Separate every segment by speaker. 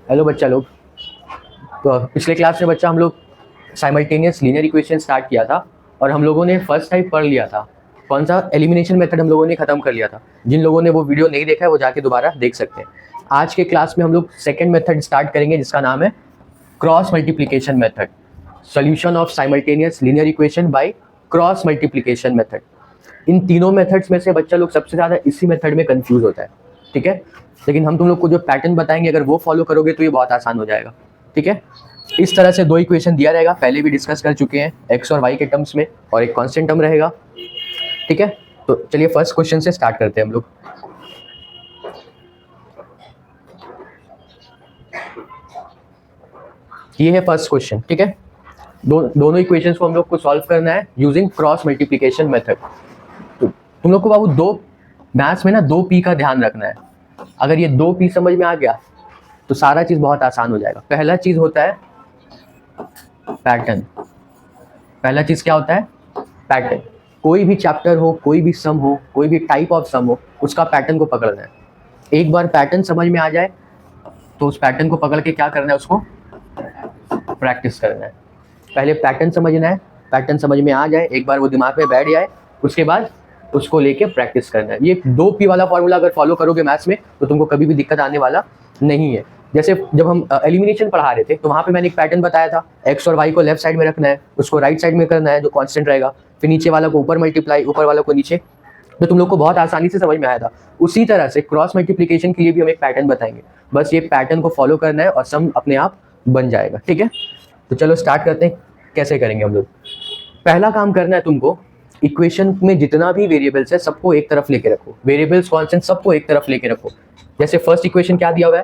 Speaker 1: Hello बच्चा लोग। तो पिछले क्लास में बच्चा हम लोग साइमल्टेनियस लीनियर इक्वेशन स्टार्ट किया था और हम लोगों ने फर्स्ट टाइप पढ़ लिया था। कौन सा? एलिमिनेशन मेथड हम लोगों ने खत्म कर लिया था। जिन लोगों ने वो वीडियो नहीं देखा है वो जाके दोबारा देख सकते हैं। आज के क्लास में हम लोग सेकेंड मेथड स्टार्ट करेंगे जिसका नाम है cross multiplication method, solution of simultaneous linear equation by cross multiplication method. इन तीनों मेथड्स में से बच्चा लोग सबसे ज़्यादा इसी मेथड में कंफ्यूज होता है, ठीक है। लेकिन हम तुम लोग को जो पैटर्न बताएंगे अगर वो फॉलो करोगे तो ये बहुत आसान हो जाएगा, ठीक है। इस तरह से दो इक्वेशन दिया रहेगा, पहले भी डिस्कस कर चुके हैं, एक्स और वाई के टर्म्स में, और एक कांस्टेंट टर्म रहेगा, ठीक है। तो चलिए फर्स्ट क्वेश्चन से स्टार्ट करते हैं हम लोग। ये है फर्स्ट क्वेश्चन, ठीक है। दोनों इक्वेशंस को हम लोग को सॉल्व करना है यूजिंग क्रॉस मल्टीप्लिकेशन मेथड। तो तुम लोग को बाबू दो मैथ्स में ना 2P का ध्यान रखना है। अगर ये 2P समझ में आ गया तो सारा चीज बहुत आसान हो जाएगा। पहला चीज होता है पैटर्न। पहला चीज क्या होता है? पैटर्न। कोई भी चैप्टर हो, कोई भी सम हो, कोई भी टाइप ऑफ सम हो, उसका पैटर्न को पकड़ना है। एक बार पैटर्न समझ में आ जाए तो उस पैटर्न को पकड़ के क्या करना है, उसको प्रैक्टिस करना है। पहले पैटर्न समझना है, पैटर्न समझ में आ जाए, एक बार वो दिमाग में बैठ जाए, उसके बाद उसको लेके प्रैक्टिस करना है। ये 2P वाला फॉर्मूला अगर फॉलो करोगे मैथ्स में तो तुमको कभी भी दिक्कत आने वाला नहीं है। जैसे जब हम एलिमिनेशन पढ़ा रहे थे तो वहाँ पे मैंने एक पैटर्न बताया था, एक्स और वाई को लेफ्ट साइड में रखना है, उसको राइट साइड में करना है जो कांस्टेंट रहेगा, फिर नीचे वाला को ऊपर मल्टीप्लाई, ऊपर वाला को नीचे। तो तुम लोग को बहुत आसानी से समझ में आया था। उसी तरह से क्रॉस मल्टीप्लिकेशन के लिए भी हम एक पैटर्न बताएंगे, बस ये पैटर्न को फॉलो करना है और सम अपने आप बन जाएगा, ठीक है। तो चलो स्टार्ट करते हैं, कैसे करेंगे हम लोग। पहला काम करना है तुमको, इक्वेशन में जितना भी वेरिएबल्स है सबको एक तरफ लेके रखो, वेरिएबल्स कांस्टेंट सबको एक तरफ लेके रखो। जैसे फर्स्ट इक्वेशन क्या दिया हुआ है,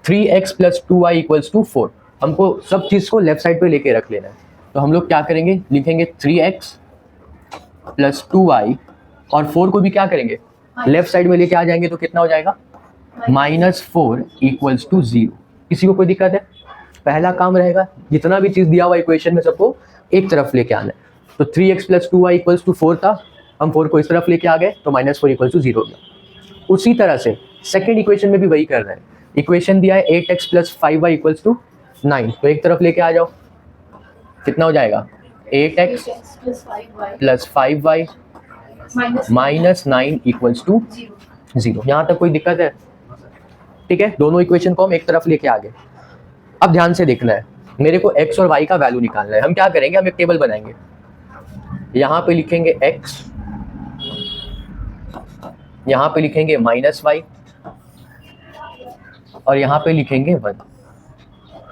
Speaker 1: 3x + 2y = 4। हमको सब चीज को लेफ्ट साइड पे लेके रख लेना है। तो हम लोग क्या करेंगे, लिखेंगे 3x + 2y और 4 को भी क्या करेंगे, लेफ्ट साइड में लेके आ जाएंगे तो कितना हो जाएगा, -4 = 0। किसी को कोई दिक्कत है? पहला काम रहेगा जितना भी चीज दिया हुआ इक्वेशन में सबको एक तरफ लेके आना है। तो 3x + 2y = 4 था, हम 4 को इस तरफ लेके आ गए तो -4 = 0 हो गया। उसी तरह से सेकेंड इक्वेशन में भी वही करना है। इक्वेशन दिया है 8x + 5y = 9, तो एक तरफ लेके आ जाओ, कितना हो जाएगा, 8x + 5y -9 = 0। यहाँ तक कोई दिक्कत है? ठीक है, दोनों इक्वेशन को हम एक तरफ लेके आ गए। अब ध्यान से देखना है, मेरे को x और y का वैल्यू निकालना है। हम क्या करेंगे, हम एक टेबल बनाएंगे, यहाँ पे लिखेंगे x, यहाँ पे लिखेंगे -y और यहाँ पे लिखेंगे 1,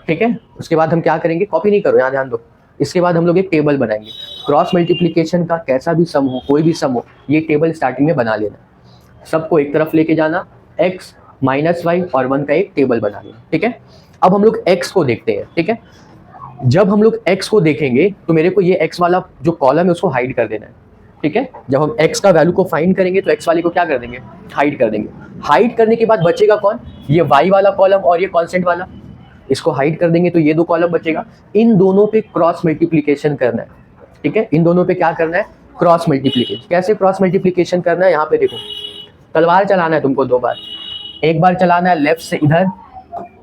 Speaker 1: ठीक है। उसके बाद हम क्या करेंगे, कॉपी नहीं करो, यहाँ ध्यान दो। इसके बाद हम लोग एक टेबल बनाएंगे, क्रॉस मल्टीप्लिकेशन का कैसा भी सम हो, कोई भी सम हो, ये टेबल स्टार्टिंग में बना लेना। सबको एक तरफ लेके जाना, x, -y और 1 का एक टेबल बना लेना, ठीक है। अब हम लोग x को देखते हैं, ठीक है। जब हम लोग x को देखेंगे तो मेरे को ये x वाला जो कॉलम है उसको हाइड कर देना है, ठीक है। जब हम x का वैल्यू को फाइंड करेंगे तो x वाले को क्या कर देंगे, हाइड कर देंगे। हाइड करने के बाद बचेगा कौन, ये y वाला कॉलम और ये कांस्टेंट वाला, इसको हाइड कर देंगे तो ये दो कॉलम बचेगा। इन दोनों पे क्रॉस मल्टीप्लिकेशन करना है, ठीक है। इन दोनों पे क्या करना है, क्रॉस मल्टीप्लिकेशन। कैसे क्रॉस मल्टीप्लिकेशन करना है, यहाँ पे देखो, तलवार चलाना है तुमको 2 बार। एक बार चलाना है लेफ्ट से इधर,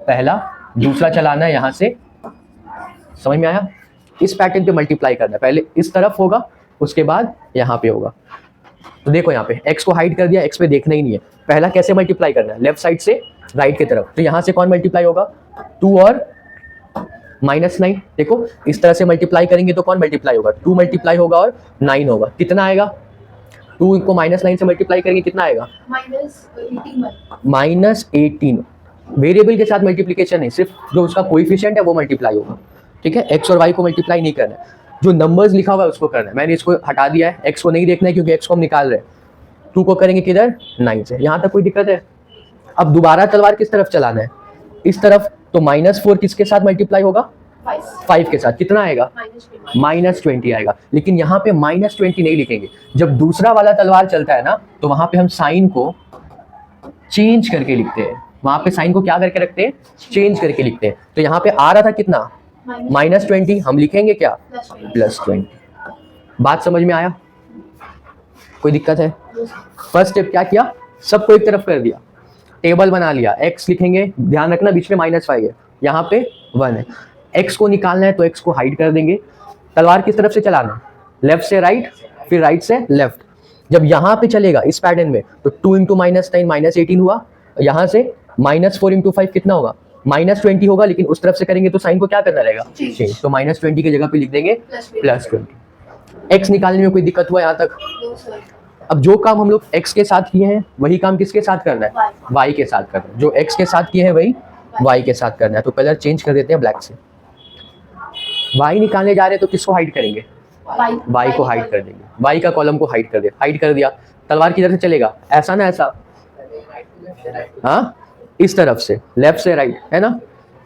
Speaker 1: पहला, दूसरा चलाना है यहाँ से, समझ में आया। इस पैटर्न पे मल्टीप्लाई करना है, पहले इस तरफ होगा, उसके बाद यहाँ पे होगा। तो देखो यहाँ पे x को हाइड कर दिया, x पे देखना ही नहीं है। पहला कैसे मल्टीप्लाई करना है, लेफ्ट साइड से राइट की तरफ। तो यहाँ से कौन मल्टीप्लाई होगा, 2 और -9। देखो इस तरह से मल्टीप्लाई करेंगे तो कौन मल्टीप्लाई होगा, 2 मल्टीप्लाई होगा और 9 होगा। कितना आएगा, 2 को -9 से मल्टीप्लाई करेंगे कितना आएगा, -18। वेरिएबल के साथ मल्टीप्लिकेशन है, सिर्फ जो उसका कोएफिशिएंट है वो मल्टीप्लाई होगा, ठीक है। x और y को मल्टीप्लाई नहीं करना है, जो नंबर्स लिखा हुआ है उसको करना है। मैंने इसको हटा दिया है, x को नहीं देखना है क्योंकि x को हम निकाल रहे हैं। 2 को करेंगे किधर, 9 से। यहाँ तक कोई दिक्कत है? अब दोबारा तलवार किस तरफ चलाना है, इस तरफ। तो -4 किसके साथ मल्टीप्लाई होगा, 5 के साथ। कितना आएगा, -20 आएगा। लेकिन यहाँ पे -20 नहीं लिखेंगे, जब दूसरा वाला तलवार चलता है ना तो वहां पे हम साइन को चेंज करके लिखते हैं। वहां पे साइन को क्या करके रखते हैं, चेंज करके लिखते हैं। तो यहाँ पे आ रहा था कितना, -20, हम लिखेंगे क्या, +20। बात समझ में आया, कोई दिक्कत है? फर्स्ट स्टेप क्या किया, सबको एक तरफ कर दिया। टेबल बना लिया, x लिखेंगे, ध्यान रखना बीच में -5 है, यहाँ पे 1 है। x को निकालना है तो x को हाइड कर देंगे। तलवार किस तरफ से चलाना, लेफ्ट से राइट, फिर राइट से लेफ्ट। जब यहाँ पे चलेगा इस पैटर्न में तो 2 इंटू -9 -18 हुआ, यहाँ से -4 इंटू 5 कितना होगा, -20 होगा, लेकिन उस तरफ से करेंगे तो साइन को क्या करना रहेगा, चेंज। तो -20 की जगह पे लिख देंगे +20। x निकालने में कोई दिक्कत हुआ यहाँ तक? अब जो काम हम लोग x के साथ किए हैं वही काम किसके साथ करना है, y के साथ करना है। जो x के साथ किए हैं वही y के साथ करना है। तो कलर चेंज कर देते हैं ब्लैक से। y निकालने जा रहे हैं तो किसको हाइड करेंगे, y को हाइड कर देंगे, y का कॉलम को हाइड कर दे, हाइड कर दिया। तलवार किधर से चलेगा, ऐसा ना ऐसा, हाँ इस तरफ से, लेफ्ट से राइट, है ना।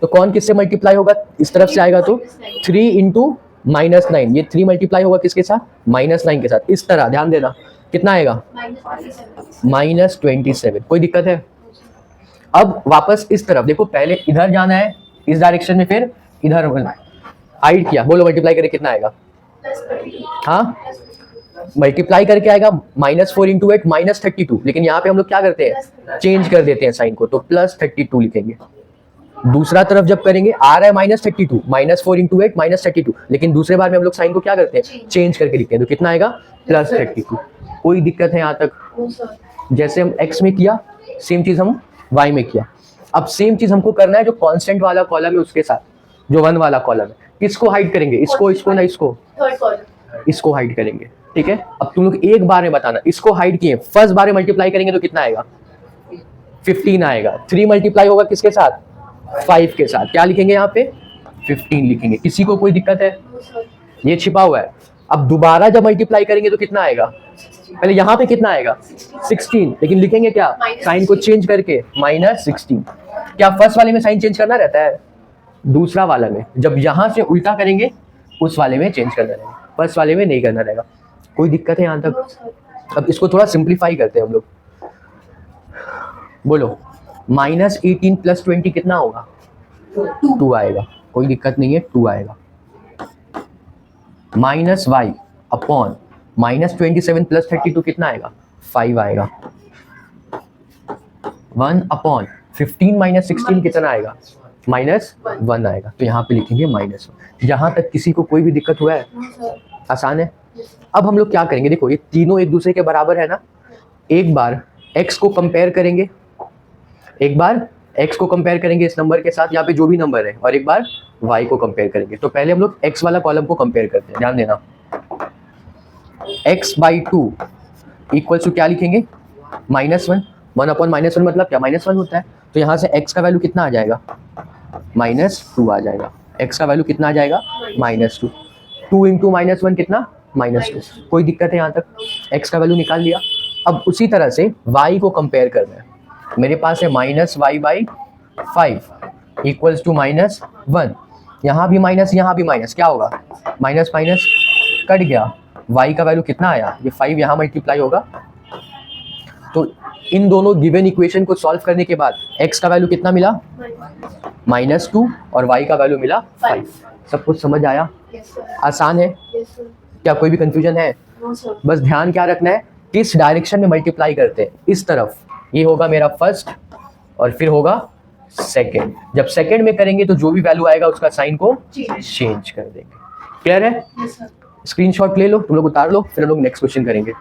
Speaker 1: तो कौन किससे मल्टीप्लाई होगा, इस तरफ से आएगा तो 3 इंटू -9, ये 3 मल्टीप्लाई होगा किसके साथ, -9 के साथ। इस तरह ध्यान देना कितना आएगा, -27। कोई दिक्कत है? अब वापस इस तरफ देखो, पहले इधर जाना है इस डायरेक्शन में, फिर इधर हाइड किया, बोलो मल्टीप्लाई करके कितना आएगा, हाँ मल्टीप्लाई करके आएगा -4 इंटू 8 -32। लेकिन यहाँ पे हम लोग क्या करते हैं, चेंज कर देते हैं साइन को, तो +32 लिखेंगे। दूसरा तरफ जब करेंगे आ रहा है -32, -4 इंटू 8 -32, लेकिन दूसरे बार में हम लोग साइन को क्या करते हैं, चेंज करके लिखते हैं, तो कितना आएगा, +32। कोई दिक्कत है यहाँ तक? जैसे हम x में किया सेम चीज हम y में किया। अब सेम चीज हमको करना है जो कांस्टेंट वाला कॉलम है उसके साथ, जो 1 वाला कॉलम है, किसको हाइड करेंगे, इसको, इसको ना इसको, इसको हाइड करेंगे, ठीक है। अब तुम लोग एक बार में बताना, इसको हाइड किए, फर्स्ट बार में मल्टीप्लाई करेंगे तो कितना आएगा, 15 आएगा। 3 मल्टीप्लाई होगा किसके साथ, 5 के साथ, क्या लिखेंगे यहाँ पे, 15 लिखेंगे। किसी को कोई दिक्कत है, ये छिपा हुआ है। अब दोबारा जब मल्टीप्लाई करेंगे तो कितना आएगा, पहले यहाँ पे कितना आएगा, 16, लेकिन लिखेंगे क्या, साइन को चेंज करके -16। क्या फर्स्ट वाले में साइन चेंज करना रहता है, दूसरा वाला में जब यहाँ से उल्टा करेंगे उस वाले में चेंज करना रहेगा, फर्स्ट वाले में नहीं करना रहेगा। कोई दिक्कत है यहाँ तक? अब इसको थोड़ा सिंप्लीफाई करते हैं हम लोग, बोलो -18 + 20 कितना होगा, 2 आएगा। कोई दिक्कत नहीं है, 2 आएगा। -y अपॉन -27 + 32 कितना आएगा, 5 आएगा। 1 अपॉन 15 - 16 कितना आएगा, -1 आएगा। तो यहाँ पे लिखेंगे -1। यहाँ तक किसी को कोई भी दिक्कत हुआ है, आसान है। अब हम लोग क्या करेंगे, देखो ये तीनों एक दूसरे के बराबर है ना, एक बार x को कंपेयर करेंगे, एक बार x को कंपेयर करेंगे इस नंबर के साथ, यहाँ पे जो भी नंबर है, और एक बार y को कंपेयर करेंगे। तो पहले हम लोग x वाला कॉलम को कंपेयर करते हैं, ध्यान देना। x/2 इक्वल्स टू क्या लिखेंगे, -1। 1 अपॉन -1 मतलब क्या, -1 होता है। तो यहाँ से x का वैल्यू कितना आ जाएगा, -2 आ जाएगा। x का वैल्यू कितना आ जाएगा, -2। 2 इंटू -1 कितना, -2। कोई दिक्कत है यहाँ तक? x का वैल्यू निकाल लिया। अब उसी तरह से y को कंपेयर करना है। मेरे पास है -y/5 इक्वल्स टू -1। यहाँ भी माइनस, यहाँ भी माइनस, क्या होगा, माइनस माइनस कट गया। y का वैल्यू कितना आया, ये 5 यहाँ मल्टीप्लाई होगा। तो इन दोनों गिवन इक्वेशन को सॉल्व करने के बाद x का वैल्यू कितना मिला, -2, और y का वैल्यू मिला 5। सब कुछ समझ आया? आसान है? क्या कोई भी कंफ्यूजन है? बस ध्यान क्या रखना है, किस डायरेक्शन में मल्टीप्लाई करते हैं, इस तरफ। ये होगा मेरा फर्स्ट और फिर होगा सेकंड। जब सेकंड में करेंगे तो जो भी वैल्यू आएगा उसका साइन को चेंज कर देंगे। क्लियर है? स्क्रीनशॉट ले लो, तुम लोग उतार लो, फिर हम लोग नेक्स्ट क्वेश्चन करेंगे।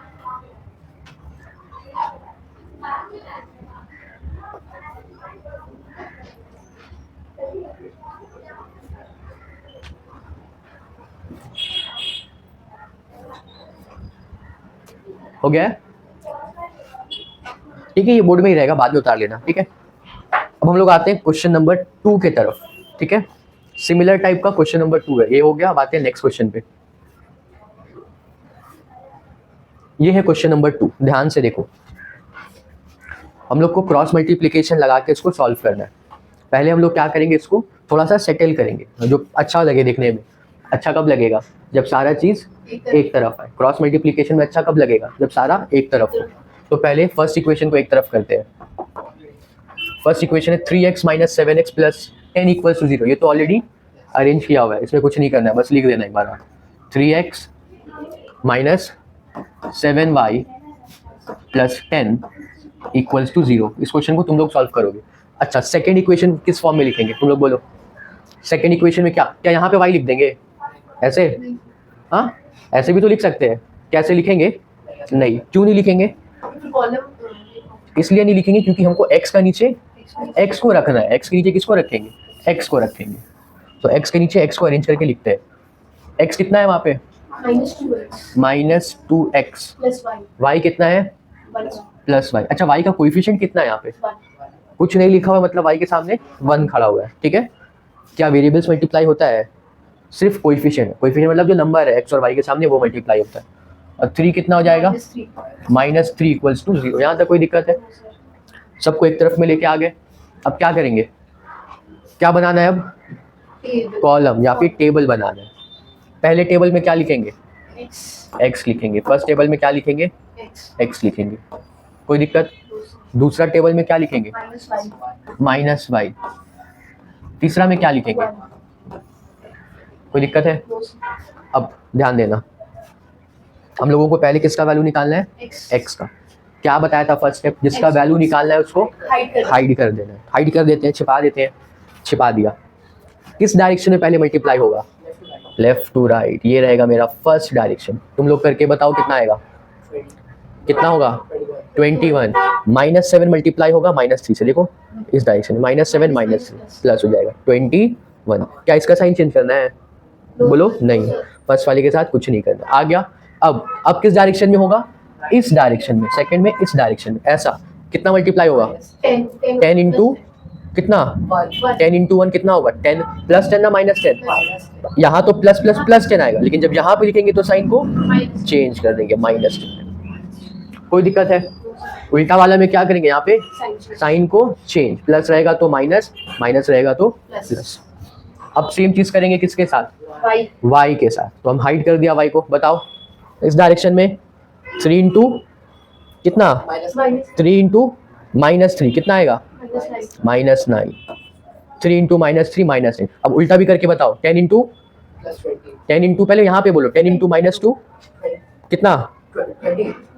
Speaker 1: हो गया? ठीक है, ये बोर्ड में ही रहेगा, बाद में उतार लेना, ठीक है। अब हम लोग आते हैं क्वेश्चन नंबर 2 के तरफ, ठीक है। सिमिलर टाइप का क्वेश्चन नंबर 2 है, ये हो गया। अब आते हैं नेक्स्ट क्वेश्चन पे। ये है क्वेश्चन नंबर 2, ध्यान से देखो। हम लोग को क्रॉस मल्टीप्लिकेशन लगा के इसको सॉल्व करना है। पहले हम लोग क्या करेंगे, इसको थोड़ा सा सेटल करेंगे, जो अच्छा लगे देखने में। अच्छा कब लगेगा, जब सारा चीज एक तरफ है। क्रॉस मल्टीप्लिकेशन में अच्छा कब लगेगा, जब सारा एक तरफ हो। तो पहले फर्स्ट इक्वेशन को एक तरफ करते हैं। फर्स्ट इक्वेशन है 3x - 7x + 10 = 0। ये तो ऑलरेडी अरेंज किया हुआ है, इसमें कुछ नहीं करना है, बस लिख देना एक बार। 3x - 7y + 10 equals to 0। इस क्वेश्चन को तुम लोग सॉल्व करोगे। अच्छा, सेकेंड इक्वेशन किस फॉर्म में लिखेंगे तुम लोग बोलो। सेकेंड इक्वेशन में क्या क्या यहाँ पे y लिख देंगे ऐसे? हाँ, ऐसे भी तो लिख सकते हैं। कैसे लिखेंगे? नहीं, क्यों नहीं लिखेंगे? इसलिए नहीं लिखेंगे क्योंकि हमको x का नीचे x को रखना है। x के नीचे किसको रखेंगे? x को रखेंगे। तो x के नीचे x को अरेंज करके लिखते हैं। x कितना है वहाँ पे? -2x। y कितना है? +y। अच्छा, y का कोएफिशिएंट कितना है यहाँ पे? कुछ नहीं लिखा हुआ, मतलब y के सामने 1 खड़ा हुआ है। ठीक है, क्या वेरिएबल्स मल्टीप्लाई होता है? सिर्फ कोएफिशिएंट। कोएफिशिएंट मतलब जो नंबर है x और y के सामने वो मल्टीप्लाई होता है। और 3 कितना हो जाएगा? -3 = 0। यहाँ तक कोई दिक्कत है? सबको एक तरफ में लेके आ गए। अब क्या करेंगे? क्या बनाना है अब? कॉलम या फिर टेबल बनाना है। पहले टेबल में क्या लिखेंगे? x लिखेंगे। फर्स्ट टेबल में क्या लिखेंगे? x लिखेंगे। कोई दिक्कत? दूसरा टेबल में क्या लिखेंगे? -y। तीसरा में क्या लिखेंगे? कोई दिक्कत है? अब ध्यान देना, हम लोगों को पहले किसका वैल्यू निकालना है? x का। क्या बताया था फर्स्ट स्टेप? जिसका वैल्यू निकालना है उसको हाइड कर देना है। हाइड कर देते हैं, छिपा देते हैं। छिपा दिया। किस डायरेक्शन में पहले मल्टीप्लाई होगा? Left to right. ये रहेगा मेरा फर्स्ट डायरेक्शन। तुम लोग करके बताओ कितना आएगा? कितना होगा? 21। -7 मल्टीप्लाई होगा -3 से। देखो इस डायरेक्शन में -7 -3 प्लस हो जाएगा 21। क्या इसका साइन चेंज करना है? बोलो नहीं, फर्स्ट वाले के साथ कुछ नहीं करना। आ गया। अब किस डायरेक्शन में होगा? इस डायरेक्शन में। सेकंड में इस डायरेक्शन में। ऐसा कितना मल्टीप्लाई होगा? 10 इंटू कितना? 10 इंटू 1 कितना होगा? 10 + 10 ना -10? यहाँ तो प्लस प्लस प्लस 10 आएगा, लेकिन जब यहाँ पे लिखेंगे तो साइन को चेंज कर देंगे -10। कोई दिक्कत है? उल्टा वाला में क्या करेंगे? यहाँ पे साइन को चेंज। प्लस रहेगा तो माइनस, माइनस रहेगा तो प्लस। अब सेम चीज करेंगे किसके साथ? y के साथ। तो हम हाइड कर दिया y को। बताओ इस डायरेक्शन में 3 इंटू कितना? 3 इंटू -3 कितना आएगा? -9। 3 इंटू -3 -9। अब उल्टा भी करके बताओ। 10 इंटू पहले यहाँ पे बोलो 10 इंटू -2 कितना?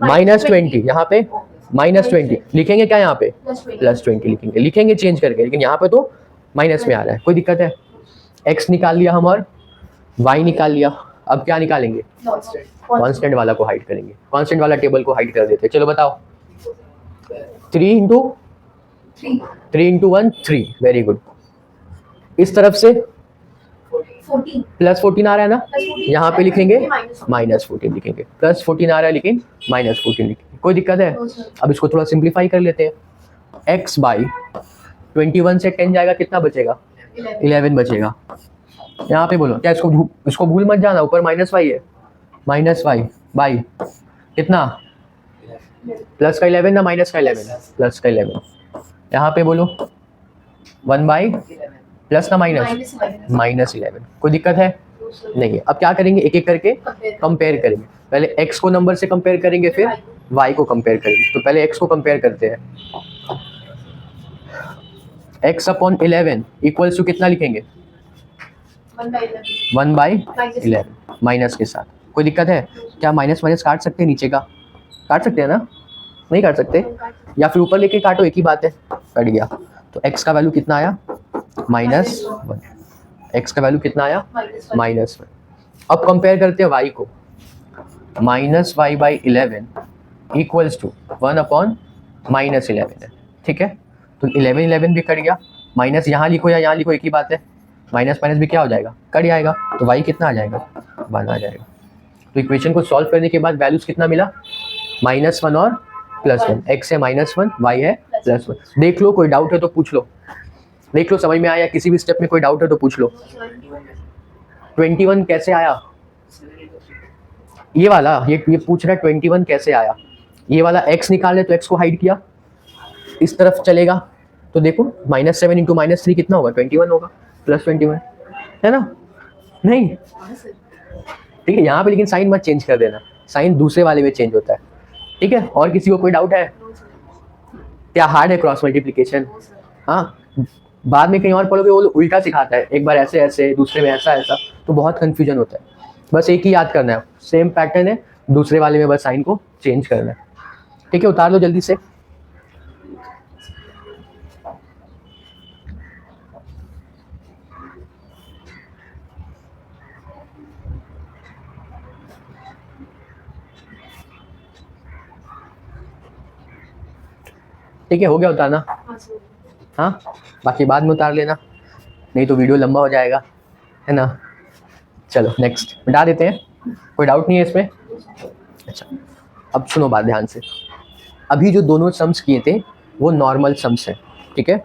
Speaker 1: -20। यहाँ पे -20 लिखेंगे क्या? यहाँ पे +20 लिखेंगे। लिखेंगे चेंज करके, लेकिन यहाँ पे तो माइनस में आ रहा है। कोई दिक्कत है? x निकाल लिया हम और y निकाल लिया। अब क्या निकालेंगे? कांस्टेंट वाला को हाइड करेंगे। कांस्टेंट वाला टेबल को हाइड कर देते हैं। चलो बताओ। 3 इंटू 1 3। Very good. इस तरफ से +14 आ रहा है ना? यहाँ पे लिखेंगे -14 लिखेंगे। +14 आ रहा है लेकिन -14 लिखेंगे। कोई दिक्कत है? अब इसको थोड़ा सिंप्लीफाई कर लेते हैं। x बाई 21 से 10 जाएगा, कितना बचेगा? 11 बचेगा। यहाँ पे बोलो। क्या इसको भूल मत जाना, ऊपर -y है। -y बाई कितना? प्लस का 11 ना माइनस का 11? प्लस का 11। यहाँ पे बोलो 1 बाई प्लस ना माइनस? -11। कोई दिक्कत है? नहीं। अब क्या करेंगे? एक एक करके कंपेयर करेंगे। पहले x को नंबर से कंपेयर करेंगे, फिर y को कंपेयर करेंगे। तो पहले x को कंपेयर करते हैं। x/11 इक्वल्स टू कितना लिखेंगे? 1/11 माइनस के साथ। कोई दिक्कत है? क्या माइनस माइनस काट सकते हैं? नीचे का काट सकते हैं ना? नहीं काट सकते? या फिर ऊपर लेके काटो, एक ही बात है। कट गया। तो x का वैल्यू कितना आया? -1। x का वैल्यू कितना आया? -1। अब कंपेयर करते हैं y को। -y/11 इक्वल्स टू 1/-11 है। ठीक है, तो 11 भी कट गया। माइनस यहाँ लिखो या यहाँ लिखो, एक ही बात है। माइनस माइनस भी क्या हो जाएगा? कट जाएगा। तो y कितना आ जाएगा? 1 आ जाएगा। तो इक्वेशन को सॉल्व करने के बाद वैल्यूज कितना मिला? -1 और +1। x है -1, y है +1। देख लो, कोई डाउट है तो पूछ लो। देख लो समझ में आया? किसी भी स्टेप में कोई डाउट है तो पूछ लो। 21 कैसे आया? ये वाला ये पूछ रहा है 21 कैसे आया। ये वाला x निकाले तो x को हाइड किया, इस तरफ चलेगा तो देखो -7 इंटू -3 कितना होगा? 21 होगा। +21 है ना? नहीं? ठीक है, यहाँ पे लेकिन साइन मत चेंज कर देना। साइन दूसरे वाले में चेंज होता है। ठीक है, और किसी को कोई डाउट है? क्या हार्ड है क्रॉस मल्टीप्लिकेशन? हाँ, बाद में कहीं और पढ़ोगे वो उल्टा सिखाता है। एक बार ऐसे ऐसे, दूसरे में ऐसा ऐसा, तो बहुत कंफ्यूजन होता है। बस एक ही याद करना है, सेम पैटर्न है, दूसरे वाले में बस साइन को चेंज करना है। ठीक है, उतार लो जल्दी से। ठीक है, हो गया उतारना? हाँ, बाकी बाद में उतार लेना, नहीं तो वीडियो लंबा हो जाएगा, है ना। चलो नेक्स्ट मिटा देते हैं, कोई डाउट नहीं है इसमें? अच्छा, अब सुनो बात ध्यान से। अभी जो दोनों सम्स किए थे वो नॉर्मल सम्स है, ठीक है।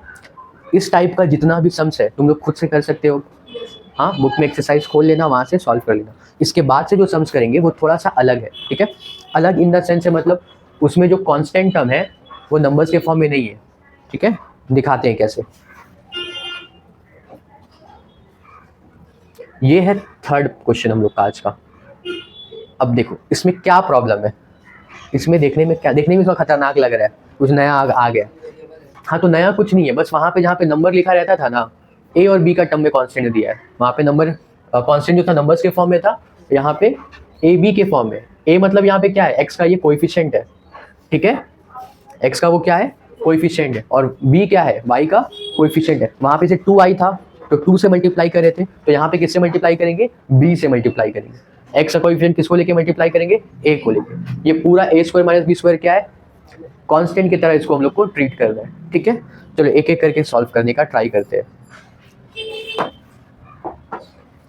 Speaker 1: इस टाइप का जितना भी सम्स है तुम लोग खुद से कर सकते हो। हाँ, बुक में एक्सरसाइज खोल लेना, वहाँ से सॉल्व कर लेना। इसके बाद से जो सम्स करेंगे वो थोड़ा सा अलग है, ठीक है। अलग इन द सेंस है, मतलब उसमें जो कांस्टेंट टर्म है वो नंबर्स के फॉर्म में नहीं है, ठीक है। दिखाते हैं कैसे। ये है थर्ड क्वेश्चन हम लोग का आज का। अब देखो इसमें क्या प्रॉब्लम है, इसमें देखने में इसमें खतरनाक लग रहा है, कुछ नया आ गया। हाँ, तो नया कुछ नहीं है, बस वहाँ पे जहाँ पे नंबर लिखा रहता था ना, ए और बी का टर्म में कांस्टेंट दिया है, वहाँ पे नंबर कांस्टेंट जो था नंबर्स के फॉर्म में था, यहाँ पे ए बी के फॉर्म में। ए मतलब यहाँ पे क्या है, एक्स का ये कोएफिशिएंट है, ठीक है। एक्स का वो क्या है, कोएफिशिएंट है, और बी क्या है, वाई का कोएफिशिएंट है। वहाँ पे से 2i था तो 2 से मल्टीप्लाई कर रहे थे, तो यहाँ पे किससे मल्टीप्लाई करेंगे, बी से मल्टीप्लाई करेंगे। एक्स का कोएफिशिएंट किसको लेके मल्टीप्लाई करेंगे, ए को लेके। ये पूरा ए स्क्वायर माइनस बी स्क्वायर क्या है, कांस्टेंट की तरह इसको हम लोग को ट्रीट करना है, ठीक है। चलो एक एक करके सॉल्व करने का ट्राई करते हैं।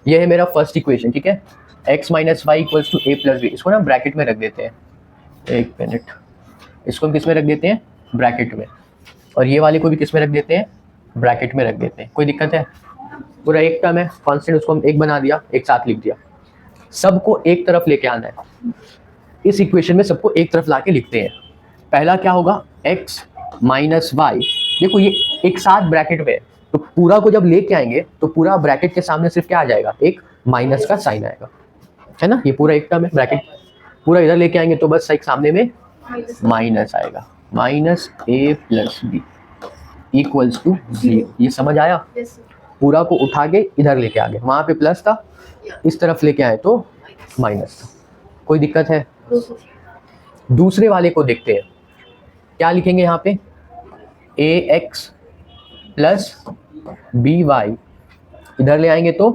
Speaker 1: ये है मेरा फर्स्ट इक्वेशन, ठीक है। x minus Y equals to A plus B, इसको ना ब्रैकेट में रख देते हैं, एक मिनट, इसको हम किस में रख देते हैं, ब्रैकेट में, और ये वाले को भी किस में रख देते हैं, ब्रैकेट में रख देते हैं। कोई दिक्कत है? पूरा एक टर्म है कांस्टेंट, उसको हम एक बना दिया, एक साथ लिख दिया। सबको एक तरफ लेके आना है, इस इक्वेशन में सबको एक तरफ लाके लिखते हैं। पहला क्या होगा, x माइनस वाई, देखो ये एक साथ ब्रैकेट में है, तो पूरा को जब लेके आएंगे तो पूरा ब्रैकेट के सामने सिर्फ क्या आ जाएगा, एक माइनस का साइन आएगा, है ना। ये पूरा एक टर्म है, ब्रैकेट पूरा इधर लेके आएंगे तो बस एक सामने में माइनस आएगा, minus A plus B equals to 0। ये समझ आया? पूरा को उठा के इधर लेके आ गए, वहाँ पे प्लस था, इस तरफ लेके आए तो माइनस था। कोई दिक्कत है? दूसरे वाले को देखते हैं, क्या लिखेंगे यहाँ पे, A X plus B Y, इधर ले आएंगे तो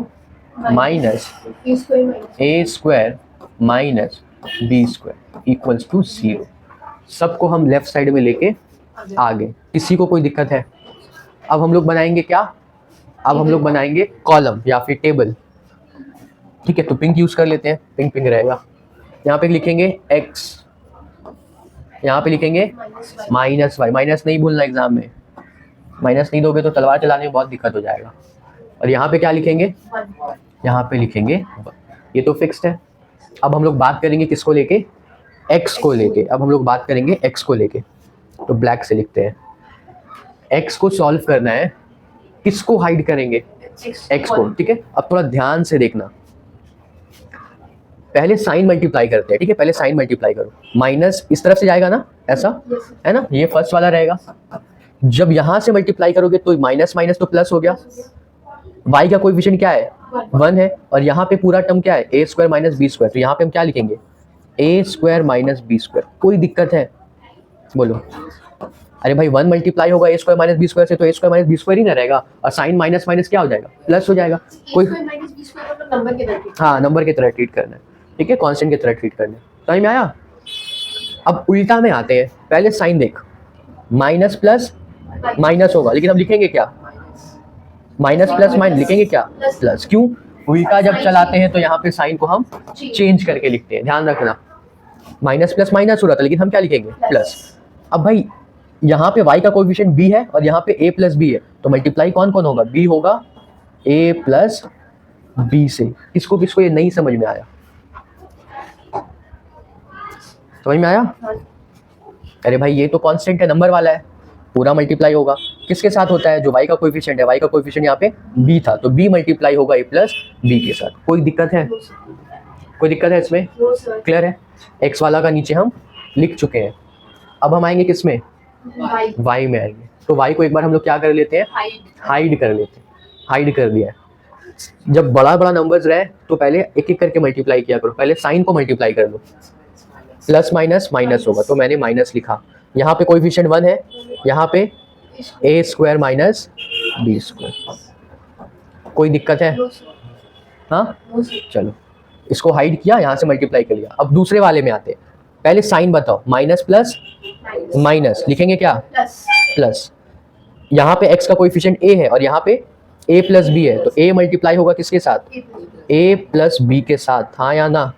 Speaker 1: minus A square minus B square equals to 0। सबको हम लेफ्ट साइड में लेके आ गए, किसी को कोई दिक्कत है? अब हम लोग बनाएंगे क्या, अब हम लोग बनाएंगे कॉलम या फिर टेबल, ठीक है। तो पिंक यूज कर लेते हैं, पिंक पिंक रहेगा। यहाँ पे लिखेंगे x, यहाँ पे लिखेंगे माइनस वाई, माइनस नहीं भूलना एग्जाम में, माइनस नहीं दोगे तो तलवार चलाने में बहुत दिक्कत हो जाएगा। और यहाँ पे क्या लिखेंगे, यहाँ पे लिखेंगे, ये तो फिक्स्ड है। अब हम लोग बात करेंगे किसको लेके, x को लेके। अब हम लोग बात करेंगे x को लेके, तो ब्लैक से लिखते हैं। x को सॉल्व करना है, किसको हाइड करेंगे, x को, ठीक है। अब थोड़ा ध्यान से देखना, पहले साइन मल्टीप्लाई करते हैं, ठीक है। पहले साइन मल्टीप्लाई करो, माइनस इस तरफ से जाएगा ना, ऐसा है ना, ये फर्स्ट वाला रहेगा। जब यहां से मल्टीप्लाई करोगे तो माइनस माइनस तो प्लस हो गया, y का कोएफिशिएंट क्या है, 1 है, और यहाँ पे पूरा टर्म क्या है, ए स्क्वायर माइनस बी स्क्वायर, तो यहाँ पे हम क्या लिखेंगे, ए स्क्वायर माइनस बी स्क्वायर। कोई दिक्कत है बोलो? अरे भाई 1 मल्टीप्लाई होगा ए स्क्वायर माइनस बी स्क्वायर से, तो ए स्क्वायर माइनस बी स्क्वायर ही ना रहेगा, और साइन माइनस माइनस क्या हो जाएगा, प्लस हो जाएगा। कोई हाँ, नंबर की तरह ट्रीट करना है, ठीक है, कांस्टेंट की तरह ट्रीट करना है। समझ में आया? अब उल्टा में आते हैं, पहले साइन देख, माइनस प्लस माइनस होगा, लेकिन हम लिखेंगे क्या, माइनस प्लस माइनस लिखेंगे क्या, प्लस। क्यों, उल्टा जब चलाते हैं तो यहाँ पे साइन को हम चेंज करके लिखते हैं, ध्यान रखना। माइनस प्लस माइनस हो रहा था, लेकिन हम क्या लिखेंगे, प्लस। अब भाई यहाँ पे y का कोएफिशिएंट b है और यहाँ पे a प्लस बी है, तो मल्टीप्लाई कौन कौन होगा, b होगा a प्लस बी से। किसको किसको ये नहीं समझ में आया, समझ में आया? अरे भाई ये तो कांस्टेंट है, नंबर वाला है, पूरा मल्टीप्लाई होगा, किसके साथ होता है, जो y का कोएफिशिएंट है, y का कोएफिशिएंट यहाँ पे b था, तो b मल्टीप्लाई होगा a प्लस बी के साथ। कोई दिक्कत है? कोई दिक्कत है इसमें? क्लियर है? x वाला का नीचे हम लिख चुके हैं। अब हम आएंगे किसमें, y में आएंगे। तो y को एक बार हम लोग क्या कर लेते हैं, हाइड कर लेते हैं। हाइड कर दिया है। जब बड़ा बड़ा नंबर्स रहे तो पहले एक एक करके मल्टीप्लाई किया करो, पहले साइन को मल्टीप्लाई कर लो, प्लस माइनस माइनस होगा, तो मैंने माइनस लिखा। यहाँ पे कोएफिशिएंट 1 है, यहाँ पे ए स्क्वायर माइनस बी स्क्वायर। कोई दिक्कत है? हाँ चलो, इसको हाइड किया, यहाँ से मल्टीप्लाई कर लिया। अब दूसरे वाले में आते हैं, पहले साइन बताओ, माइनस प्लस माइनस लिखेंगे क्या, प्लस यहाँ पे x का कोएफिशिएंट a है और यहाँ पे a प्लस b है, तो a मल्टीप्लाई होगा किसके साथ, a प्लस b के साथ, हाँ या ना?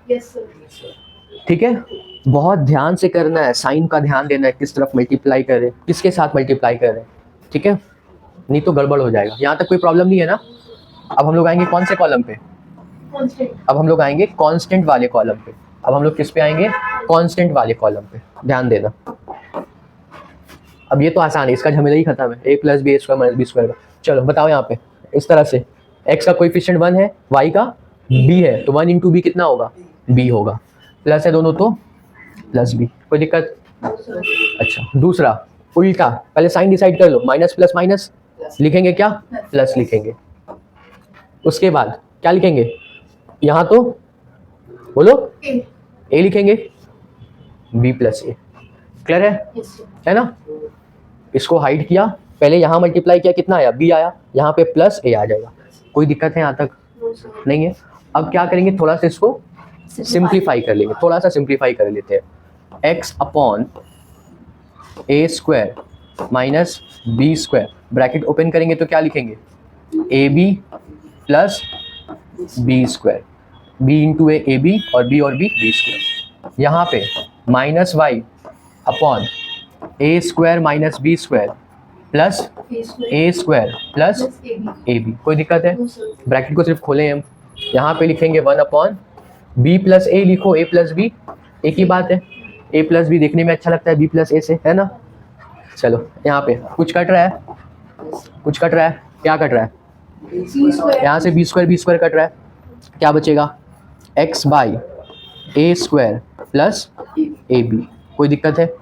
Speaker 1: ठीक है, बहुत ध्यान से करना है, साइन का ध्यान देना है, किस तरफ मल्टीप्लाई करें, किसके साथ मल्टीप्लाई करें, ठीक है, नहीं तो गड़बड़ हो जाएगा। यहाँ तक कोई प्रॉब्लम नहीं है ना? अब हम लोग आएंगे कौन से कॉलम पे, अब हम लोग आएंगे कांस्टेंट वाले कॉलम पे। अब हम लोग किस पे आएंगे, कांस्टेंट वाले कॉलम पे, ध्यान देना। अब ये तो आसान है, इसका झमेला ही खत्म है, a plus B A square minus B square का। चलो बताओ यहाँ पे इस तरह से, x का कोएफिशिएंट 1 है, y का b है, तो 1 इंटू बी कितना होगा, b होगा, प्लस है दोनों तो प्लस b, कोई दिक्कत? अच्छा दूसरा उल्टा, पहले साइन डिसाइड कर लो, माइनस प्लस माइनस लिखेंगे क्या, प्लस लिखेंगे, उसके बाद क्या लिखेंगे, यहाँ तो बोलो a लिखेंगे, b प्लस a, क्लियर है ना? इसको हाइड किया, पहले यहाँ मल्टीप्लाई किया, कितना आया, b आया, यहाँ पे प्लस a आ जाएगा, कोई दिक्कत है यहाँ तक? नहीं है। अब क्या करेंगे, थोड़ा सा इसको सिंप्लीफाई कर लेंगे, थोड़ा सा सिंप्लीफाई कर लेते हैं, x upon a square minus B square, bracket open करेंगे तो क्या लिखेंगे, ab plus B square, b into A B और b बी स्क्वायर, यहाँ पे minus Y upon A square minus B square plus A square plus A B, कोई दिक्कत है? ब्रैकेट को सिर्फ खोलें हम, यहाँ पे लिखेंगे 1 अपॉन बी प्लस ए, लिखो ए प्लस बी, एक ही बात है, ए प्लस बी देखने में अच्छा लगता है बी प्लस ए से, है ना? चलो यहाँ पे कुछ कट रहा है, कुछ कट रहा है, क्या कट रहा है, यहाँ से बी स्क्वायर कट रहा है, क्या बचेगा, X by A square plus A B, कोई दिक्कत है?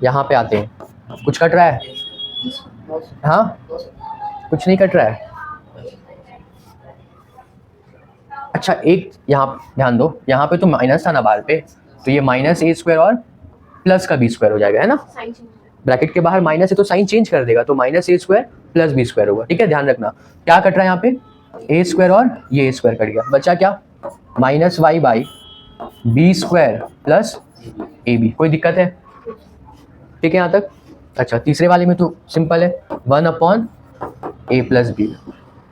Speaker 1: यहाँ पे आते हैं, कुछ कट रहा है, हाँ कुछ नहीं कट रहा है। अच्छा एक यहाँ ध्यान दो, यहाँ पे तो माइनस था ना बाहर पे, तो ये माइनस ए स्क्वायर और प्लस का बी स्क्वायर हो जाएगा, है ना? ब्रैकेट के बाहर माइनस है तो साइन चेंज कर देगा, तो minus A square plus B square होगा, ठीक है, ध्यान रखना। क्या कट रहा है यहाँ पे, ए स्क्वायर और ये स्क्वायर कट गया, बचा क्या, minus Y by B square plus A B, कोई दिक्कत है? ठीक है यहाँ तक? अच्छा तीसरे वाले में तो सिंपल है, 1 अपॉन ए प्लस बी,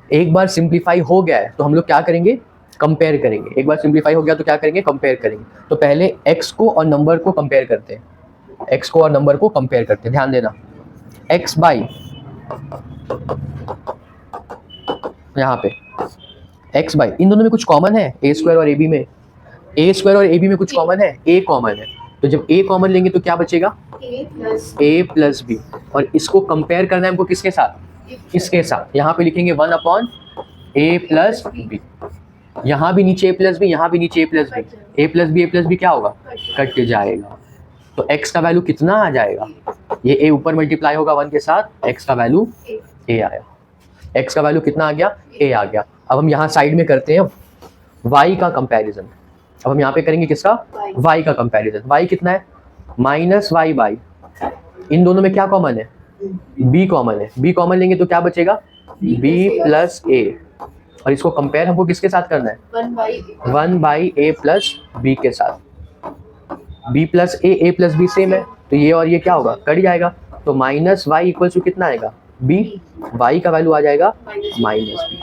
Speaker 1: एक बार सिंप्लीफाई हो गया है तो हम लोग क्या करेंगे, कंपेयर करेंगे, एक बार सिंप्लीफाई हो गया तो क्या करेंगे, कंपेयर करेंगे। तो पहले x को और नंबर को कंपेयर करते हैं, x को और नंबर को कंपेयर करते हैं, ध्यान देना, x बाई यहाँ पे x बाई, इन दोनों में कुछ कॉमन है, ए स्क्वायर और ए बी में, ए स्क्वायर और ए बी में कुछ कॉमन है, a कॉमन है, तो जब a कॉमन लेंगे तो क्या बचेगा, a प्लस बी, और इसको कंपेयर करना है हमको किसके साथ, इसके साथ, यहाँ पे लिखेंगे 1 अपॉन ए प्लस बी, यहाँ भी नीचे a प्लस बी, यहाँ भी नीचे a plus B, a plus B क्या होगा, कट जाएगा, तो x का वैल्यू कितना आ जाएगा, ये a ऊपर मल्टीप्लाई होगा 1 के साथ, x का वैल्यू a आया, x का वैल्यू कितना आ गया, a आ गया। अब हम यहाँ साइड में करते हैं y का कंपैरिजन, अब हम यहाँ पे करेंगे किसका, y का कंपैरिजन, y कितना है, माइनस वाई बाई, इन दोनों में क्या कॉमन है, b कॉमन है, b कॉमन लेंगे तो क्या बचेगा, b प्लस a, और इसको कंपेयर हमको किसके साथ करना है, 1 बाई ए प्लस बी के साथ, b प्लस ए प्लस बी सेम है, तो ये और ये क्या होगा, कट जाएगा, तो माइनस वाई इक्वल टू कितना आएगा, b, y का वैल्यू आ जाएगा माइनस बी।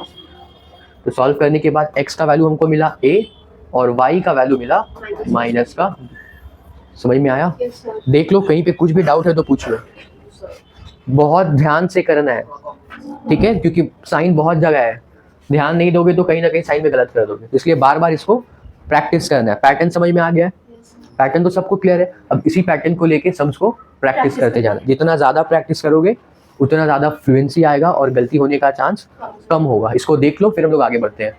Speaker 1: तो सॉल्व करने के बाद x का वैल्यू हमको मिला a और y का वैल्यू मिला माइनस का, समझ में आया? देख लो कहीं पे कुछ भी डाउट है तो पूछ लो, बहुत ध्यान से करना है, ठीक है, क्योंकि साइन बहुत जगह है, ध्यान नहीं दोगे तो कहीं ना कहीं साइन में गलत कर दोगे, इसलिए बार बार इसको प्रैक्टिस करना है। पैटर्न समझ में आ गया है, पैटर्न तो सबको क्लियर है, अब इसी पैटर्न को लेके सम्स को प्रैक्टिस करते जाना, जितना ज़्यादा प्रैक्टिस करोगे उतना ज़्यादा फ्लुएंसी आएगा और गलती होने का चांस कम होगा। इसको देख लो फिर हम लोग आगे बढ़ते हैं,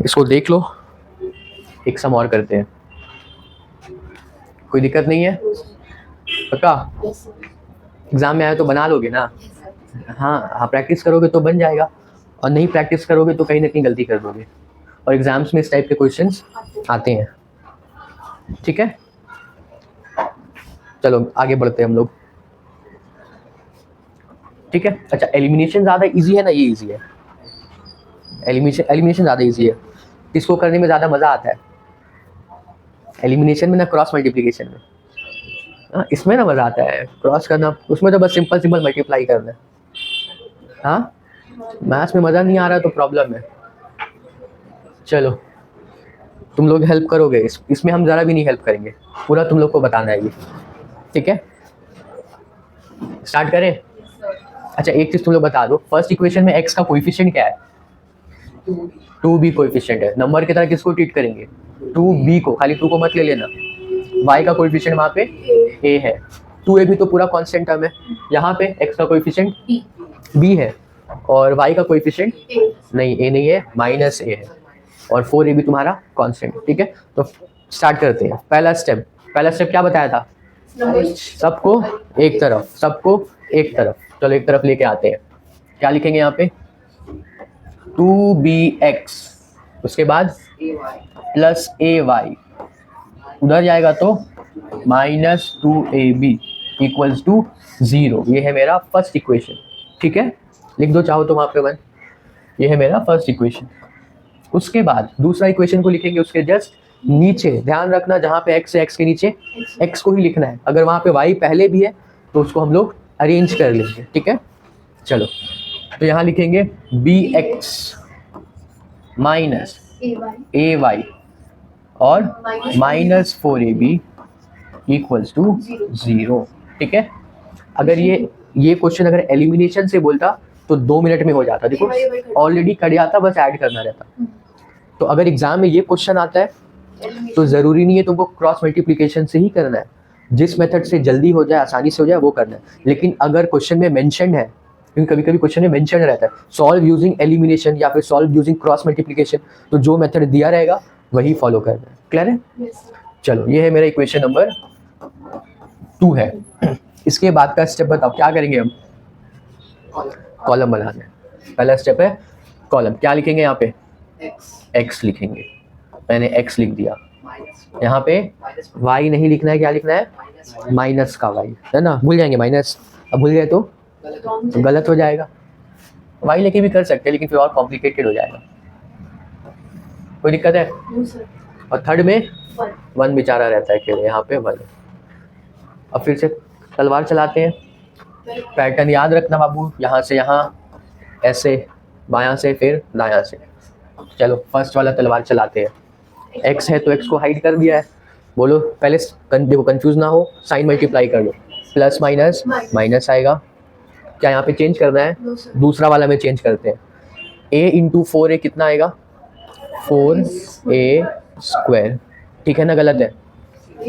Speaker 1: इसको देख लो, एक सम और करते हैं, कोई दिक्कत नहीं है, पक्का? एग्जाम में आए तो बना लोगे ना, हाँ प्रैक्टिस करोगे तो बन जाएगा, और नहीं प्रैक्टिस करोगे तो कहीं ना कहीं गलती कर दोगे, और एग्जाम्स में इस टाइप के क्वेश्चंस आते हैं, ठीक है? चलो आगे बढ़ते हैं हम लोग, ठीक है? अच्छा एलिमिनेशन ज़्यादा इजी है ना, ये इजी है, एलिमिनेशन ज़्यादा इजी है, इसको करने में ज़्यादा मज़ा आता है, एलिमिनेशन में ना क्रॉस मल्टीप्लिकेशन में। हाँ, इसमें ना मजा आता है क्रॉस करना, उसमें तो बस सिंपल सिंपल मल्टीप्लाई करना है। हाँ, मैथ्स में मजा नहीं आ रहा तो प्रॉब्लम है। चलो तुम लोग हेल्प करोगे, इसमें हम ज़रा भी नहीं हेल्प करेंगे, पूरा तुम लोग को बताना है ये, ठीक है? स्टार्ट करें? अच्छा एक चीज़ तुम लोग बता दो, फर्स्ट इक्वेशन में x का कोएफिशिएंट क्या है? 2b कोएफिशिएंट है। नंबर की तरह किसको ट्रीट करेंगे? 2b को, खाली 2 को मत ले लेना। y का कोएफिशिएंट वहाँ पे a है, 2a भी तो पूरा कांस्टेंट टर्म है। यहाँ पे x का कोएफिशिएंट b है और y का कोएफिशिएंट नहीं, a नहीं है, माइनस a है, और 4a भी तुम्हारा कांस्टेंट, ठीक है? तो स्टार्ट करते हैं। पहला स्टेप क्या बताया था? सबको एक तरफ, सबको एक तरफ। चलो एक तरफ लेके आते हैं। क्या लिखेंगे यहाँ पे? 2bx, उसके बाद प्लस ay, उधर जाएगा तो माइनस 2ab इक्वल्स टू 0। ये है मेरा फर्स्ट इक्वेशन, ठीक है? लिख दो चाहो तो वहाँ पे 1। ये है मेरा फर्स्ट इक्वेशन। उसके बाद दूसरा इक्वेशन को लिखेंगे, उसके जस्ट नीचे ध्यान रखना जहाँ पे x है x के नीचे x को ही लिखना है। अगर वहाँ पे y पहले भी है तो उसको हम लोग अरेंज कर लेंगे, ठीक है? चलो तो यहाँ लिखेंगे bx माइनस ay और माइनस 4ab इक्वल्स टू 0, ठीक है? अगर ये क्वेश्चन अगर एलिमिनेशन से बोलता तो 2 मिनट में हो जाता, देखो ऑलरेडी कट जाता, बस ऐड करना रहता। तो अगर एग्जाम में ये क्वेश्चन आता है तो ज़रूरी नहीं है तुमको क्रॉस मल्टीप्लिकेशन से ही करना है, जिस मेथड से जल्दी हो जाए, आसानी से हो जाए वो करना है। लेकिन अगर क्वेश्चन में मेंशन है, क्योंकि कभी कभी क्वेश्चन में मेंशन रहता है सॉल्व यूजिंग एलिमिनेशन या फिर सॉल्व यूजिंग क्रॉस मल्टीप्लिकेशन, तो जो मेथड दिया रहेगा वही फॉलो करना है। क्लियर है? चलो ये है मेरा इक्वेशन नंबर 2 है। इसके बाद का स्टेप बताओ क्या करेंगे हम? कॉलम बनाना है। पहला स्टेप है कॉलम। क्या लिखेंगे यहाँ पे? x लिखेंगे। मैंने x लिख दिया। यहाँ पे y नहीं लिखना है, क्या लिखना है? माइनस का y, है ना? भूल जाएंगे माइनस, अब भूल गए तो गलत हो जाएगा। y लेके भी कर सकते हैं लेकिन फिर और कॉम्प्लिकेटेड हो जाएगा। कोई दिक्कत है? और थर्ड में 1 बेचारा रहता है केवल, यहाँ पे 1। अब फिर से तलवार चलाते हैं। पैटर्न याद रखना बाबू, यहाँ से यहाँ, ऐसे बायां से फिर दायां से। चलो फर्स्ट वाला तलवार चलाते हैं। x है तो x को हाइड कर दिया है। बोलो पहले देखो कंफ्यूज ना हो, साइन मल्टीप्लाई कर लो, प्लस माइनस माइनस आएगा। क्या यहाँ पे चेंज करना है? दूसरा वाला में चेंज करते हैं। a इंटू 4a कितना आएगा? 4a स्क्वायर, ठीक है ना? गलत है,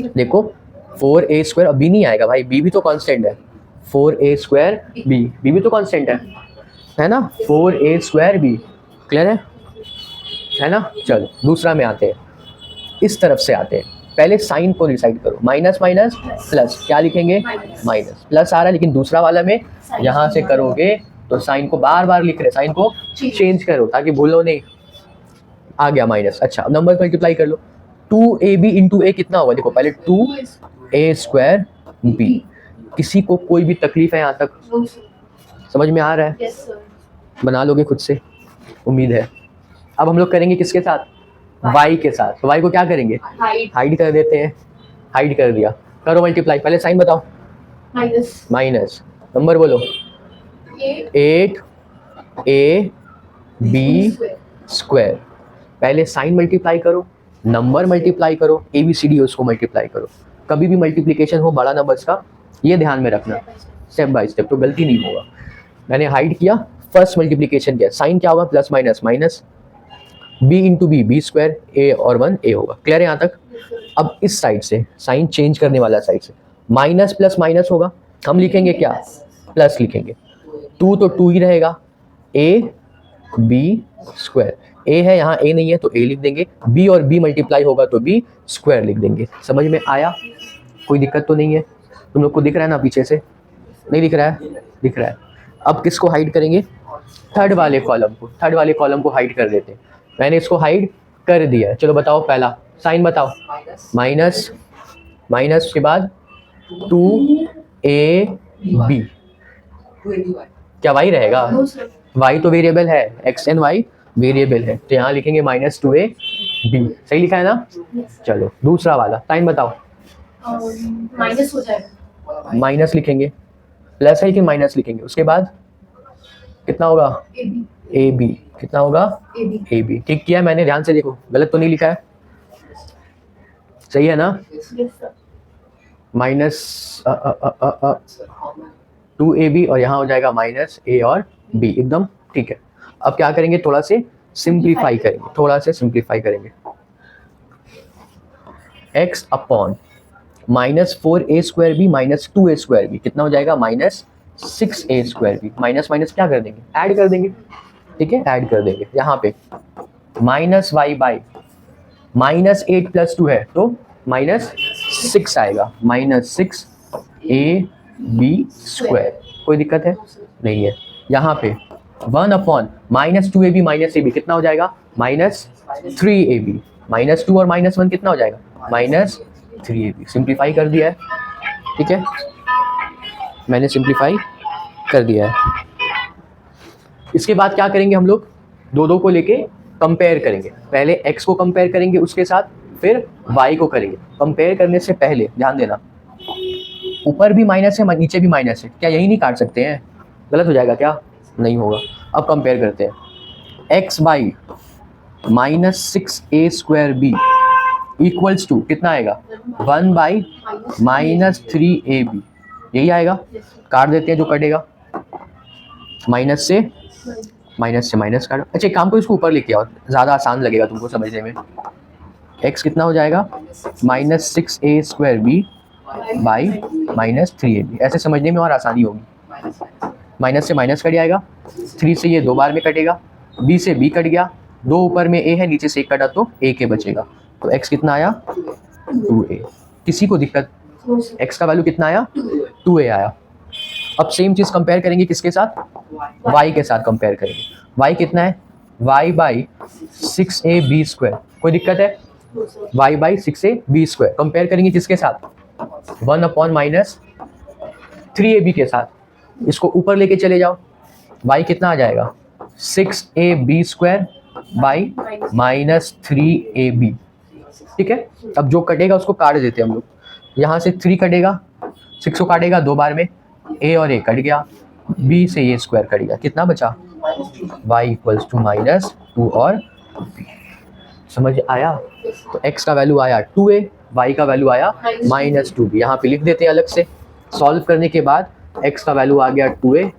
Speaker 1: देखो 4a स्क्वायर, अब b नहीं आएगा भाई, b भी तो कांस्टेंट है। 4a स्क्वायर b भी तो कांस्टेंट है ना? 4a स्क्वायर b, क्लियर है ना? चलो दूसरा में आते हैं, इस तरफ से आते हैं। पहले साइन को डिसाइड करो, माइनस माइनस प्लस, क्या लिखेंगे? माइनस। प्लस आ रहा है लेकिन दूसरा वाला में यहाँ से करोगे तो साइन को बार बार लिख रहे, साइन को चेंज करो ताकि भूलो नहीं। आ गया माइनस। अच्छा नंबर मल्टीप्लाई कर लो। 2ab इंटू a कितना होगा? देखो पहले 2a स्क्वायर b। किसी को कोई भी तकलीफ है यहाँ तक? समझ में आ रहा है? बना लोगे खुद से, उम्मीद है। अब हम लोग करेंगे किसके साथ? y के साथ। तो y को क्या करेंगे? हाइड कर देते हैं। हाइड कर दिया, करो मल्टीप्लाई। पहले साइन बताओ। माइनस, नंबर बोलो। 8ab square. पहले साइन मल्टीप्लाई करो, नंबर मल्टीप्लाई करो, ABCD उसको मल्टीप्लाई करो। कभी भी मल्टीप्लिकेशन हो बड़ा नंबर्स का, ये ध्यान में रखना, स्टेप बाय स्टेप, तो गलती नहीं होगा। मैंने हाइड किया, फर्स्ट मल्टीप्लिकेशन किया, साइन क्या होगा? Plus minus minus, b into B, B square, a और 1 a होगा। क्लियर है यहाँ तक? अब इस साइड से साइन चेंज करने वाला साइड से माइनस प्लस माइनस होगा, हम लिखेंगे क्या? प्लस लिखेंगे। 2 तो 2 ही रहेगा, a b स्क्वायर। a है यहाँ, a नहीं है तो a लिख देंगे। b और b मल्टीप्लाई होगा तो b स्क्वायर लिख देंगे। समझ में आया? कोई दिक्कत तो नहीं है? तुम लोग को दिख रहा है ना पीछे से? नहीं दिख रहा है? दिख रहा है। अब किसको हाइड करेंगे? थर्ड वाले कॉलम को। थर्ड वाले कॉलम को हाइड कर देते हैं। मैंने इसको हाइड कर दिया है। चलो बताओ पहला साइन बताओ। माइनस, माइनस के बाद 2ab, क्या y रहेगा? y तो वेरिएबल है, x एंड y वेरिएबल है, तो यहाँ लिखेंगे -2ab। सही लिखा है ना? चलो दूसरा वाला साइन बताओ।
Speaker 2: माइनस हो जाएगा,
Speaker 1: माइनस लिखेंगे, प्लस है कि माइनस लिखेंगे, उसके बाद कितना होगा ए बी, कितना होगा ए बी। ठीक किया मैंने, ध्यान से देखो, गलत तो नहीं लिखा है, सही है ना? माइनस 2ab और यहाँ हो जाएगा माइनस ए और बी, एकदम ठीक है। अब क्या करेंगे, थोड़ा से सिंप्लीफाई करेंगे, थोड़ा से सिंप्लीफाई करेंगे। x upon -4a² B minus 2a² B कितना हो जाएगा, -6a² बी। माइनस माइनस क्या कर देंगे, ऐड कर देंगे, ठीक है, ऐड कर देंगे। यहाँ पे माइनस वाई बाई -8 + 2 है तो -6 आएगा, -6ab²। कोई दिक्कत है नहीं है। यहाँ पे 1 अपॉन -2ab माइनस ab कितना हो जाएगा, -3ab। -2 और -1 कितना हो जाएगा, -3ab। सिंप्लीफाई कर दिया है, ठीक है, मैंने सिंप्लीफाई कर दिया है। इसके बाद क्या करेंगे हम लोग, दो को लेके कंपेयर करेंगे। पहले x को कंपेयर करेंगे उसके साथ, फिर y को करेंगे। कंपेयर करने से पहले ध्यान देना, ऊपर भी माइनस है नीचे भी माइनस है, क्या यही नहीं काट सकते हैं? गलत हो जाएगा क्या? नहीं होगा। अब कंपेयर करते हैं, x by -6a² b equals to कितना आएगा, 1 बाई -3ab, यही आएगा। काट देते हैं जो कटेगा, माइनस से माइनस काटो। अच्छा एक काम करो, इसको ऊपर लेके आओ, ज़्यादा आसान लगेगा तुमको समझने में। x कितना हो जाएगा, -6a² b बाई -3ab, ऐसे समझने में और आसानी होगी। माइनस से माइनस कट जाएगा, 3 से ये 2 बार में कटेगा, b से b कट गया, 2 ऊपर में a है, नीचे से 1 कटा तो a के बचेगा। तो x कितना आया, 2a। किसी को दिक्कत, x का वैल्यू कितना आया, 2a आया। अब सेम चीज़ कंपेयर करेंगे किसके साथ, y के साथ कंपेयर करेंगे। y कितना है, y बाई 6ab²। कोई दिक्कत है, y बाई 6ab² कंपेयर करेंगे किसके साथ, 1 अपॉन -3ab के साथ। इसको ऊपर लेके चले जाओ, y कितना आ जाएगा, 6ab² बाई -3ab, ठीक है। अब जो कटेगा उसको काट देते हैं हम लोग। यहाँ से 3 कटेगा, 6 को काटेगा 2 बार में, a और a कट गया, b से a² कट गया, कितना बचा, y इक्वल्स टू -2 और b। समझ आया? तो x का वैल्यू आया 2a, y का वैल्यू आया -2b। यहाँ पे लिख देते हैं अलग से। सॉल्व करने के बाद x का वैल्यू आ गया 2a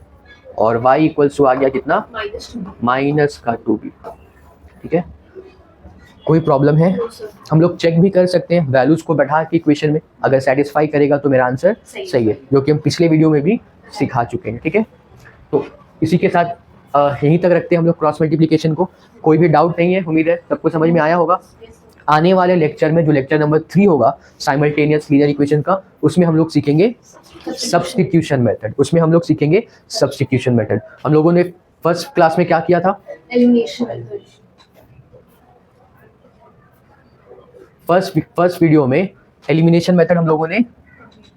Speaker 1: और y इक्वल्स टू आ गया कितना, -2b, ठीक है। कोई प्रॉब्लम है? हम लोग चेक भी कर सकते हैं वैल्यूज को बैठा के इक्वेशन में, अगर सेटिस्फाई करेगा तो मेरा आंसर सही है, जो कि हम पिछले वीडियो में भी सिखा चुके हैं, ठीक है। तो इसी के साथ यहीं तक रखते हैं हम लोग क्रॉस मल्टीप्लिकेशन को। कोई भी डाउट नहीं है, उम्मीद है सबको समझ में आया होगा। आने वाले लेक्चर में जो लेक्चर नंबर 3 होगा साइमल्टेनियस लीनियर इक्वेशन का, उसमें हम लोग सीखेंगे सब्स्टिट्यूशन मेथड। उसमें हम लोग सीखेंगे सब्स्टिट्यूशन मेथड। हम लोगों ने फर्स्ट क्लास में क्या किया था,
Speaker 2: एलिमिनेशन मेथड।
Speaker 1: फर्स्ट वीडियो में एलिमिनेशन मेथड हम लोगों ने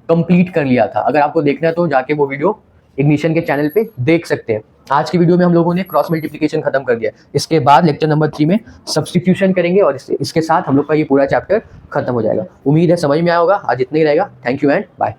Speaker 1: कंप्लीट कर लिया था। अगर आपको देखना है तो जाके वो वीडियो इग्निशन के चैनल पे देख सकते हैं। आज की वीडियो में हम लोगों ने क्रॉस मल्टीप्लिकेशन खत्म कर दिया। इसके बाद लेक्चर नंबर 3 में सब्स्टिट्यूशन करेंगे और इसके साथ हम लोग का ये पूरा चैप्टर खत्म हो जाएगा। उम्मीद है समझ में आया होगा। आज इतना ही रहेगा। Thank you and bye.